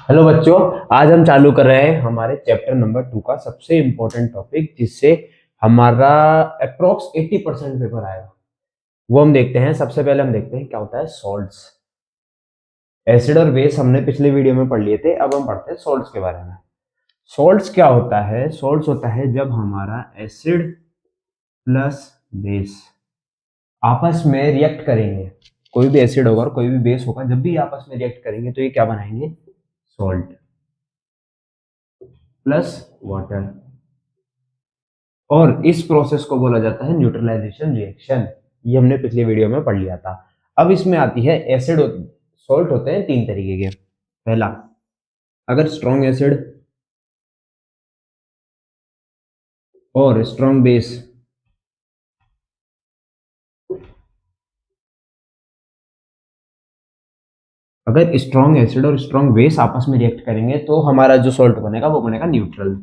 Hello बच्चों। आज हम चालू कर रहे हैं हमारे चैप्टर नंबर 2 का सबसे इम्पोर्टेंट टॉपिक, जिससे हमारा अप्रोक्स 80% पेपर आएगा। वो हम देखते हैं। सबसे पहले हम देखते हैं क्या होता है सॉल्ट्स। एसिड और बेस हमने पिछले वीडियो में पढ़ लिए थे, अब हम पढ़ते हैं सॉल्ट्स के बारे में। सॉल्ट्स क्या होता है? सॉल्ट्स होता है जब हमारा एसिड प्लस बेस आपस में रिएक्ट करेंगे। कोई भी एसिड होगा और कोई भी बेस होगा, जब भी आपस में रिएक्ट करेंगे तो ये क्या बनाएंगे? Salt plus water. और इस प्रोसेस को बोला जाता है न्यूट्रलाइजेशन रिएक्शन। ये हमने पिछली वीडियो में पढ़ लिया था। अब इसमें आती है एसिड। सॉल्ट होते हैं तीन तरीके के। पहला, अगर स्ट्रॉन्ग एसिड और स्ट्रॉन्ग बेस अगर स्ट्रॉन्ग एसिड और स्ट्रॉन्ग बेस आपस में रिएक्ट करेंगे तो हमारा जो सॉल्ट बनेगा वो बनेगा न्यूट्रल,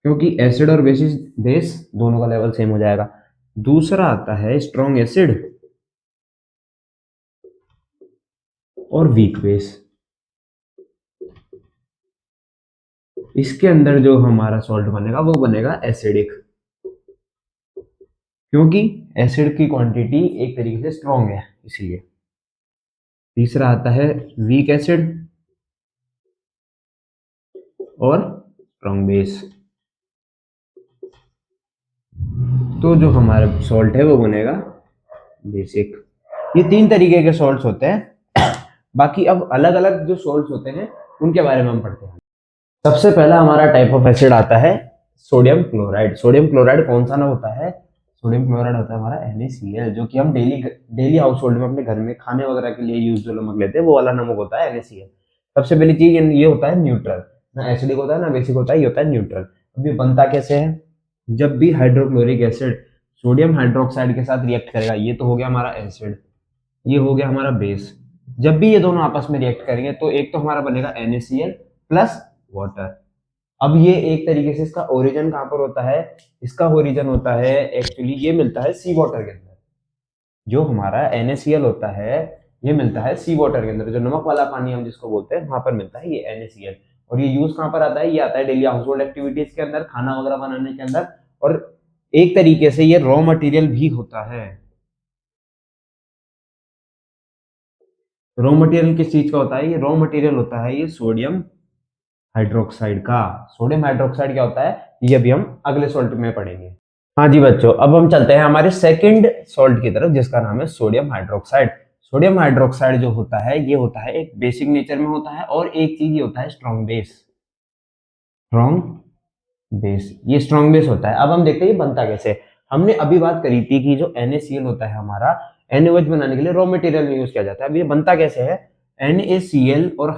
क्योंकि एसिड और बेस दोनों का लेवल सेम हो जाएगा। दूसरा आता है स्ट्रॉन्ग एसिड और वीक बेस। इसके अंदर जो हमारा सॉल्ट बनेगा वो बनेगा एसिडिक, क्योंकि एसिड की क्वांटिटी एक तरीके से स्ट्रॉन्ग है इसलिए। तीसरा आता है वीक एसिड और स्ट्रॉन्ग बेस। तो जो हमारा सॉल्ट है वो बनेगा बेसिक। ये तीन तरीके के सॉल्ट्स होते हैं। बाकी अब अलग अलग जो सॉल्ट्स होते हैं उनके बारे में हम पढ़ते हैं। सबसे पहला हमारा टाइप ऑफ एसिड आता है सोडियम क्लोराइड। सोडियम क्लोराइड कौन सा ना होता है? सोडियम क्लोराइड होता है हमारा NaCl, जो कि हम डेली डेली हाउस होल्ड में अपने घर में खाने वगैरह के लिए यूज जो नमक लेते हैं वो वाला नमक होता है NaCl। सबसे पहली चीज ये होता है न्यूट्रल। ना एसिडिक होता है ना बेसिक होता है, ये होता है न्यूट्रल। अब ये बनता कैसे है? जब भी हाइड्रोक्लोरिक एसिड सोडियम हाइड्रोक्साइड के साथ रिएक्ट करेगा, ये तो हो गया हमारा एसिड, ये हो गया हमारा बेस। जब भी ये दोनों आपस में रिएक्ट करेंगे तो एक तो हमारा बनेगा NaCl प्लस वाटर। अब ये एक तरीके से इसका ओरिजिन कहां पर होता है? इसका ओरिजिन होता है एक्चुअली, ये मिलता है सी वाटर के अंदर। जो हमारा NaCl होता है ये मिलता है सी वाटर के अंदर, जो नमक वाला पानी हम जिसको बोलते हैं वहां पर मिलता है ये NaCl। और ये यूज कहां पर आता है? ये आता है डेली हाउस होल्ड एक्टिविटीज के अंदर, खाना वगैरह बनाने के अंदर। और एक तरीके से ये रॉ मटेरियल भी होता है। रॉ मटेरियल किस चीज का होता है? ये रॉ मटेरियल होता है ये सोडियम हाइड्रोक्साइड का। सोडियम हाइड्रोक्साइड क्या होता है ये अभी हम अगले सॉल्ट में पढ़ेंगे। हाँ जी बच्चों, अब हम चलते हैं हमारे सेकंड सॉल्ट की तरफ, जिसका नाम है सोडियम हाइड्रोक्साइड। सोडियम हाइड्रोक्साइड जो होता है ये होता है एक बेसिक नेचर में होता है, और एक चीज ये होता है स्ट्रॉन्ग बेस। स्ट्रॉन्ग बेस, ये स्ट्रॉन्ग बेस होता है। अब हम देखते हैं ये बनता कैसे। हमने अभी बात करी थी कि जो NaCl होता है हमारा, NaOH बनाने के लिए रॉ मटेरियल में यूज किया जाता है। अब ये बनता कैसे है? NaCl और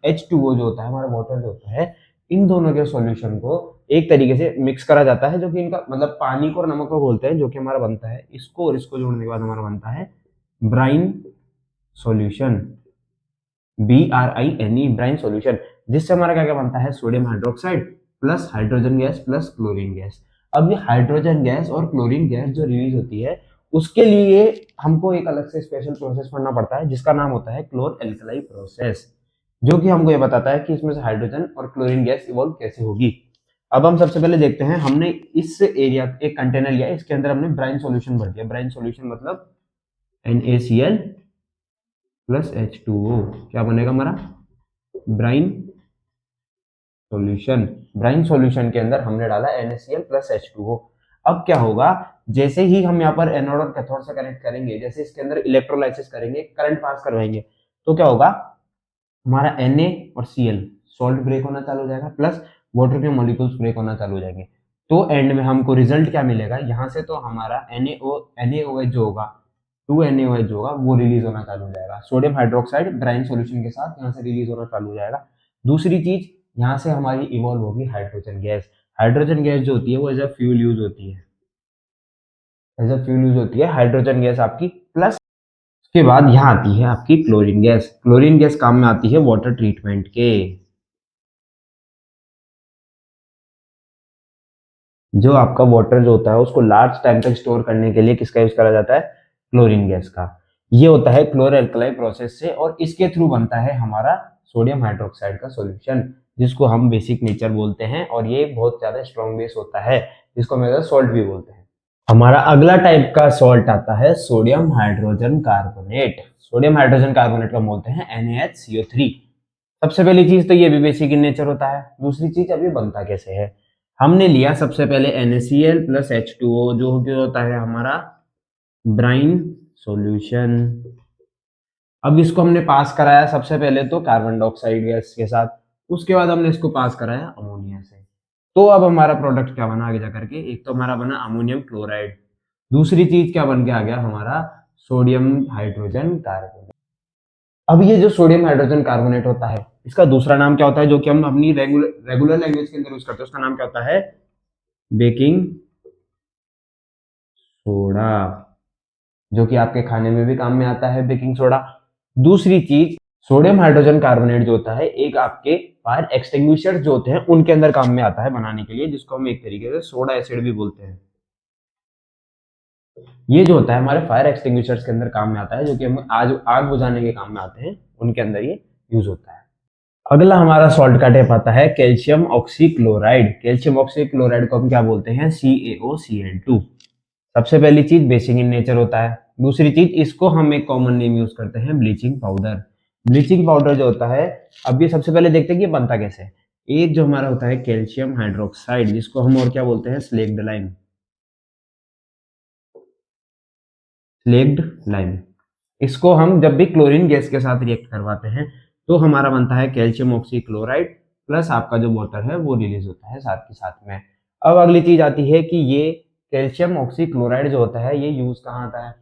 H2O जो होता है हमारा वाटर जो होता है, इन दोनों के सॉल्यूशन को एक तरीके से मिक्स करा जाता है, जो कि इनका मतलब पानी को और नमक को बोलते हैं, जो कि हमारा बनता है इसको और इसको जोड़ने के बाद हमारा बनता है brine solution. BRINE, brine solution. जिससे हमारा क्या क्या बनता है? Sodium hydroxide plus hydrogen gas plus chlorine gas. अब ये हाइड्रोजन गैस और क्लोरीन गैस जो रिलीज होती है, उसके लिए हमको एक अलग से स्पेशल प्रोसेस करना पड़ता है, जिसका नाम होता है क्लोर एल्कलाई प्रोसेस, जो कि हमको ये बताता है कि इसमें से हाइड्रोजन और क्लोरीन गैस इवॉल्व कैसे होगी। अब हम सबसे पहले देखते हैं, हमने इस एरिया एक कंटेनर लिया, इसके अंदर हमने ब्राइन सॉल्यूशन भर दिया। ब्राइन सॉल्यूशन मतलब NaCl प्लस H2O। क्या बनेगा हमारा? Brine solution. ब्राइन सॉल्यूशन के अंदर हमने डाला NaCl प्लस H2O। अब क्या होगा? जैसे ही हम यहाँ पर एनोड और कैथोड से कनेक्ट करेंगे, जैसे इसके अंदर इलेक्ट्रोलाइसिस करेंगे, करंट पास करवाएंगे, तो क्या होगा? हमारा Na और Cl सॉल्ट ब्रेक होना चालू हो जाएगा, प्लस वाटर के मॉलिक्यूल्स ब्रेक होना चालू हो जाएंगे। तो एंड में हमको रिजल्ट क्या मिलेगा? यहाँ से तो हमारा NaOH जो होगा, 2NaOH जो होगा वो रिलीज होना चालू हो जाएगा। सोडियम हाइड्रोक्साइड ब्राइन सॉल्यूशन के साथ यहाँ से रिलीज होना चालू हो जाएगा। दूसरी चीज, यहाँ से हमारी इवॉल्व होगी हाइड्रोजन गैस। हाइड्रोजन गैस जो होती है वो एज अ फ्यूल यूज होती है। एज अ फ्यूल यूज होती है हाइड्रोजन गैस आपकी। प्लस उसके बाद यहाँ आती है आपकी क्लोरीन गैस। क्लोरीन गैस काम में आती है वाटर ट्रीटमेंट के। जो आपका वाटर जो होता है उसको लार्ज टाइम तक स्टोर करने के लिए किसका यूज करा जाता है? क्लोरीन गैस का। ये होता है क्लोरो अल्कलाई प्रोसेस से, और इसके थ्रू बनता है हमारा सोडियम हाइड्रोक्साइड का सॉल्यूशन, जिसको हम बेसिक नेचर बोलते हैं, और ये बहुत ज्यादा स्ट्रॉन्ग बेस होता है, जिसको हम सॉल्ट भी बोलते हैं। हमारा अगला टाइप का सॉल्ट आता है sodium hydrogen carbonate. Sodium hydrogen carbonate को हम बोलते हैं NaHCO3। सबसे पहली चीज तो ये भी बेसिक इन नेचर होता है। दूसरी चीज अभी बनता कैसे है, हमने लिया सबसे पहले NaCl प्लस H2O, जो कि होता है हमारा ब्राइन सॉल्यूशन। अब इसको हमने पास कराया सबसे पहले तो कार्बन डाइऑक्साइड गैस के साथ, उसके बाद हमने इसको पास कराया अमोनिया से। तो अब हमारा प्रोडक्ट क्या बना आगे जाकर के, एक तो हमारा बना अमोनियम क्लोराइड, दूसरी चीज क्या बन के आ गया हमारा सोडियम हाइड्रोजन कार्बोनेट। अब ये जो सोडियम हाइड्रोजन कार्बोनेट होता है, इसका दूसरा नाम क्या होता है, जो कि हम अपनी रेगुलर लैंग्वेज के अंदर यूज करते हैं, उसका नाम क्या होता है, बेकिंग सोडा, जो कि आपके खाने में भी काम में आता है बेकिंग सोडा। दूसरी चीज, सोडियम हाइड्रोजन कार्बोनेट जो होता है एक आपके फायर एक्सटिंग्विशर जो होते हैं उनके अंदर काम में आता है बनाने के लिए, जिसको हम एक तरीके से सोडा एसिड भी बोलते हैं। ये जो होता है हमारे फायर एक्सटिंग्विशर्स के अंदर काम में आता है, जो कि हम आज आग बुझाने के काम में आते हैं, उनके अंदर ये यूज होता है। अगला हमारा सॉल्ट का टाइप आता है कैल्शियम ऑक्सीक्लोराइड। कैल्शियम ऑक्सीक्लोराइड को हम क्या बोलते हैं, CaOCl2। सबसे पहली चीज बेसिक इन नेचर होता है। दूसरी चीज, इसको हम एक कॉमन नेम यूज करते हैं ब्लीचिंग पाउडर। ब्लीचिंग पाउडर जो होता है, अब ये सबसे पहले देखते हैं कि ये बनता कैसे है। एक जो हमारा होता है कैल्शियम हाइड्रोक्साइड, जिसको हम और क्या बोलते हैं, स्लेक्ड लाइम। स्लेक्ड लाइम, इसको हम जब भी क्लोरीन गैस के साथ रिएक्ट करवाते हैं तो हमारा बनता है कैल्शियम ऑक्सीक्लोराइड, प्लस आपका जो वाटर है वो रिलीज होता है साथ के साथ में। अब अगली चीज आती है कि ये कैल्शियम ऑक्सीक्लोराइड जो होता है ये यूज कहाँ आता है,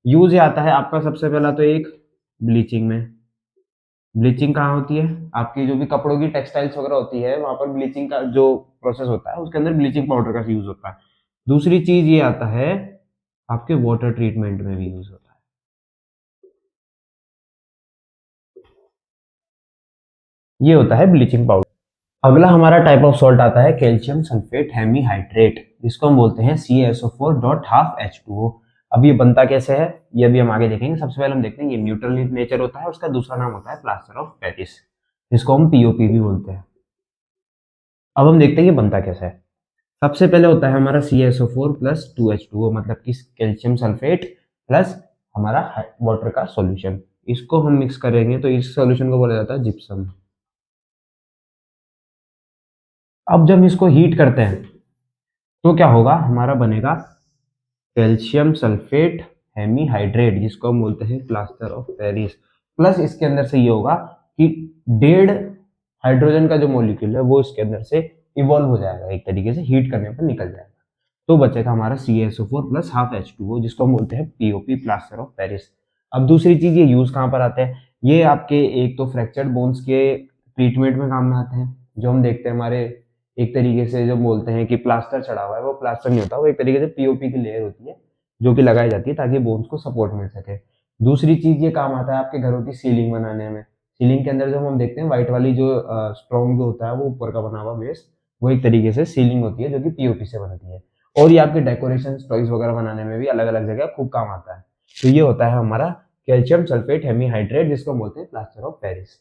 यूज आता है आपका सबसे पहला तो एक ब्लीचिंग में। ब्लीचिंग कहाँ होती है, आपकी जो भी कपड़ों की टेक्सटाइल्स वगैरह होती है वहां पर ब्लीचिंग का जो प्रोसेस होता है उसके अंदर ब्लीचिंग पाउडर का यूज होता है। दूसरी चीज ये आता है आपके वाटर ट्रीटमेंट में भी यूज होता है। ये होता है ब्लीचिंग पाउडर। अगला हमारा टाइप ऑफ सॉल्ट आता है कैल्शियम सल्फेट हेमीहाइड्रेट, जिसको हम बोलते हैं CaSO4.12H2O। अब ये बनता कैसे है ये भी हम आगे देखेंगे। सबसे पहले हम देखते हैं ये न्यूट्रल नेचर होता है, उसका दूसरा नाम होता है प्लास्टर ऑफ पेरिस, जिसको हम POP भी बोलते हैं। अब हम देखते हैं ये बनता कैसे है। सबसे पहले होता है हमारा CaSO4 प्लस 2H2O, मतलब कि कैल्शियम सल्फेट प्लस हमारा वाटर का सॉल्यूशन। इसको हम मिक्स करेंगे तो इस सॉल्यूशन को बोला जाता है जिप्सम। अब जब हम इसको हीट करते हैं तो क्या होगा, हमारा बनेगा कैल्शियम सल्फेट हेमीहाइड्रेट, जिसको हम बोलते हैं प्लास्टर ऑफ पेरिस। प्लस इसके अंदर से ये होगा कि 1.5 हाइड्रोजन का जो मॉलिक्यूल है वो इसके अंदर से इवॉल्व हो जाएगा, एक तरीके से हीट करने पर निकल जाएगा। तो बचेगा हमारा CaSO4 प्लस हाफ H2O, जिसको हम बोलते हैं POP प्लास्टर ऑफ पेरिस। अब दूसरी चीज, ये यूज कहाँ पर आते हैं, ये आपके एक तो फ्रैक्चर्ड बोन्स के ट्रीटमेंट में काम में आते हैं। जो हम देखते हैं हमारे एक तरीके से जो बोलते हैं कि प्लास्टर चढ़ा हुआ है, वो प्लास्टर नहीं होता, वो एक तरीके से POP की लेयर होती है जो कि लगाई जाती है ताकि बोन्स को सपोर्ट मिल सके। दूसरी चीज ये काम आता है आपके घरों की सीलिंग बनाने में। सीलिंग के अंदर जो हम देखते हैं व्हाइट वाली जो स्ट्रॉन्ग जो होता है वो ऊपर का बना हुआ बेस, वो एक तरीके से सीलिंग होती है जो कि POP से बनती है। और ये आपके डेकोरेशन टॉयज वगैरह बनाने में भी अलग अलग जगह खूब काम आता है। तो ये होता है हमारा कैल्शियम सल्फेट हेमीहाइड्रेट, जिसको बोलते हैं प्लास्टर ऑफ पेरिस।